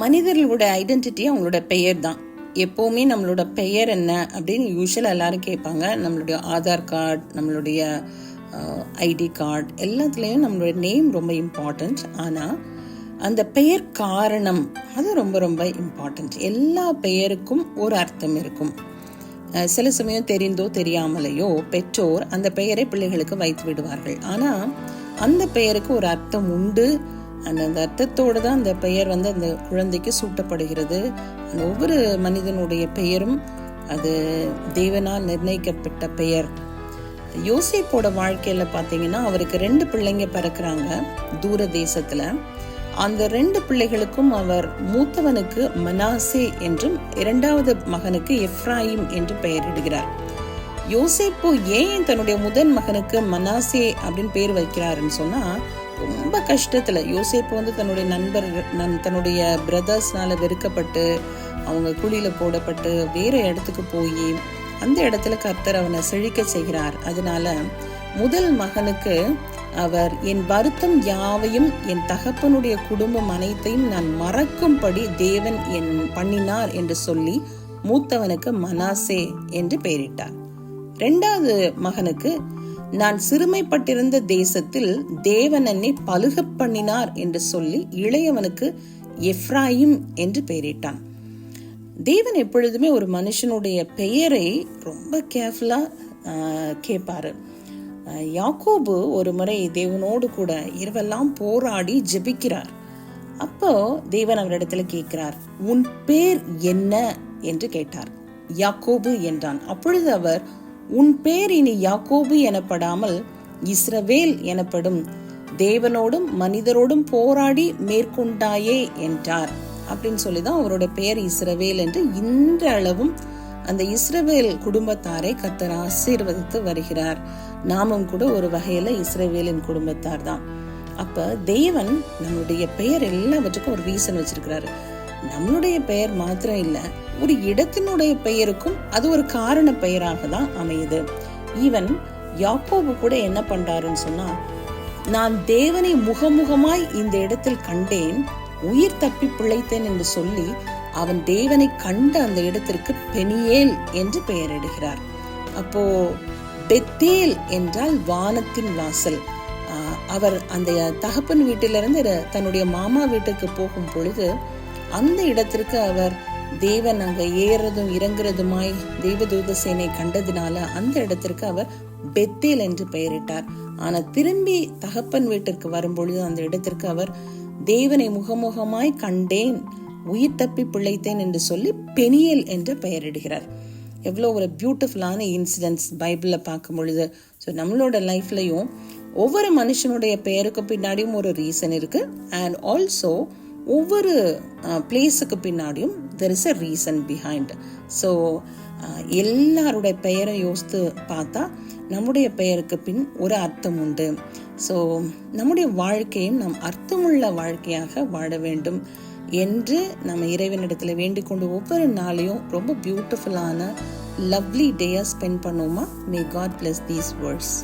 மனிதர்களோட ஐடென்டிட்டி அவங்களோட பெயர் தான். எப்போவுமே நம்மளோட பெயர் என்ன அப்படின்னு யூஸ்வலாக எல்லாரும் கேட்பாங்க. நம்மளுடைய ஆதார் கார்டு, நம்மளுடைய ஐடி கார்டு எல்லாத்துலேயும் நம்மளுடைய நேம் ரொம்ப இம்பார்ட்டண்ட். ஆனால் அந்த பெயர் காரணம் அது ரொம்ப ரொம்ப இம்பார்ட்டண்ட். எல்லா பெயருக்கும் ஒரு அர்த்தம் இருக்கும். சில சமயம் தெரிந்தோ தெரியாமலேயோ பெற்றோர் அந்த பெயரை பிள்ளைகளுக்கு வைத்து விடுவார்கள். ஆனால் அந்த பெயருக்கு ஒரு அர்த்தம் உண்டு. அந்த அர்த்தத்தோடு தான் அந்த பெயர் அந்த குழந்தைக்கு சூட்டப்படுகிறது. அந்த ஒவ்வொரு மனிதனுடைய பெயரும் அது தேவனால் நிர்ணயிக்கப்பட்ட பெயர். யோசேப்போட வாழ்க்கையில பார்த்தீங்கன்னா அவருக்கு 2 பிள்ளைங்க பிறக்கிறாங்க தூர தேசத்துல. அந்த 2 பிள்ளைகளுக்கும் அவர் மூத்தவனுக்கு மனாசே என்றும் 2வது மகனுக்கு எப்ராயிம் என்று பெயரிடுகிறார். யோசேப்பு ஏன் தன்னுடைய முதல் மகனுக்கு மனாசே அப்படின்னு பேர் வைக்கிறாருன்னு சொன்னா, ரொம்ப கஷ்டத்துல யோசேப்பு தன்னுடைய தன்னுடைய பிரதர்ஸ்னால வெறுக்கப்பட்டு அவங்க குழியில போடப்பட்டு வேற இடத்துக்கு போய் அந்த இடத்துல கர்த்தர் அவனை செழிக்க செய்கிறார். அதனால முதல் மகனுக்கு அவர் என் வருத்தம் யாவையும் என் தகப்பனுடைய குடும்பம் அனைத்தையும் நான் மறக்கும்படி தேவன் என் பண்ணினார் என்று சொல்லி மூத்தவனுக்கு மனாசே என்று பெயரிட்டார். 2வது மகனுக்கு நான் சிறுமைப்பட்டிருந்த தேசத்தில் தேவன் என்னை பலுக பண்ணினார் என்று சொல்லி இளையவனுக்கு எப்ராயிம் என்று பெயரிட்டான். தேவன் எப்பொழுதுமே ஒரு மனுஷனுடைய பெயரை ரொம்ப கேர்ஃபுல்லா கேட்பாரு. யாக்கோபு ஒரு முறை தேவனோடு கூட இரவெல்லாம் போராடி ஜெபிக்கிறார். அப்போ தேவன் அவரிடத்துல கேட்கிறார், உன் பேர் என்ன என்று கேட்டார். யாக்கோபு என்றான். அப்பொழுது அவர், உன் பேர் இனி யாக்கோபு எனப்படாமல் இஸ்ரவேல் எனப்படும், தேவனோடும் மனிதரோடும் போராடி மேற்கொண்டாயே என்றார். அப்படின்னு சொல்லிதான் அவரோட பெயர் இஸ்ரவேல் என்று இன்றளவும் அந்த இஸ்ரவேல் குடும்பத்தாரை கர்த்தர் ஆசீர்வதித்து வருகிறார். நாமும் கூட ஒரு வகையில இஸ்ரவேலின் குடும்பத்தார் தான். அப்ப தேவன் நம்மளுடைய பெயர் எல்லாவற்றுக்கும் ஒரு ரீசன் வச்சிருக்கிறாரு. நம்மளுடைய பெயர் மாத்திரம் இல்ல, ஒரு இடத்தினுடைய பெயருக்கும் அது ஒரு காரண பெயராக தான் அமையுது. ஈவன் யாக்கோபு கூட என்ன பண்றாருன்னு சொன்னா, நான் தேவனை முகமுகமாய் இந்த இடத்தில் கண்டேன், உயிர் தப்பி பிழைத்தேன் என்று சொல்லி அவன் தேவனை கண்ட அந்த இடத்திற்கு பெனியேல் என்று பெயரிடுகிறார். அப்போ பெத்தேல் என்றால் வானத்தின் வாசல். அவர் அந்த தகப்பன் வீட்டிலிருந்து தன்னுடைய மாமா வீட்டுக்கு போகும் பொழுது அந்த இடத்திற்கு அவர் தேவன் அங்க ஏறதும் இறங்குறதுமாய் தேவதூத சேனை கண்டதினால அந்த இடத்திற்கு அவர் பெத்தேல் என்று பெயரிட்டார். ஆனா திரும்பி தகப்பன் வீட்டிற்கு வரும்பொழுது அந்த இடத்திற்கு அவர் தேவனை முகமுகமாய் கண்டேன், உயிர் தப்பி பிழைத்தேன் என்று சொல்லி பெனியேல் என்று பெயரிடுகிறார். எவ்வளோ ஒரு பியூட்டிஃபுல்லான இன்சிடென்ட்ஸ் பைபிள்ல பார்க்கும் பொழுது. ஸோ நம்மளோட லைஃப்லையும் ஒவ்வொரு மனுஷனுடைய பெயருக்கு பின்னாடியும் ஒரு ரீசன் இருக்கு. அண்ட் ஆல்சோ ஒவ்வொரு பிளேஸுக்கு பின்னாடியும் there is a reason behind. So எல்லாருடைய பெயரை யோசித்து பார்த்தா நம்முடைய பெயருக்கு பின் ஒரு அர்த்தம் உண்டு. ஸோ நம்முடைய வாழ்க்கையும் நம் அர்த்தமுள்ள வாழ்க்கையாக வாழ வேண்டும் என்று நம்ம இறைவனிடத்துல வேண்டிக் கொண்டு ஒவ்வொரு நாளையும் ரொம்ப பியூட்டிஃபுல்லான லவ்லி டேயா ஸ்பெண்ட் பண்ணுவோமா? May god bless these words.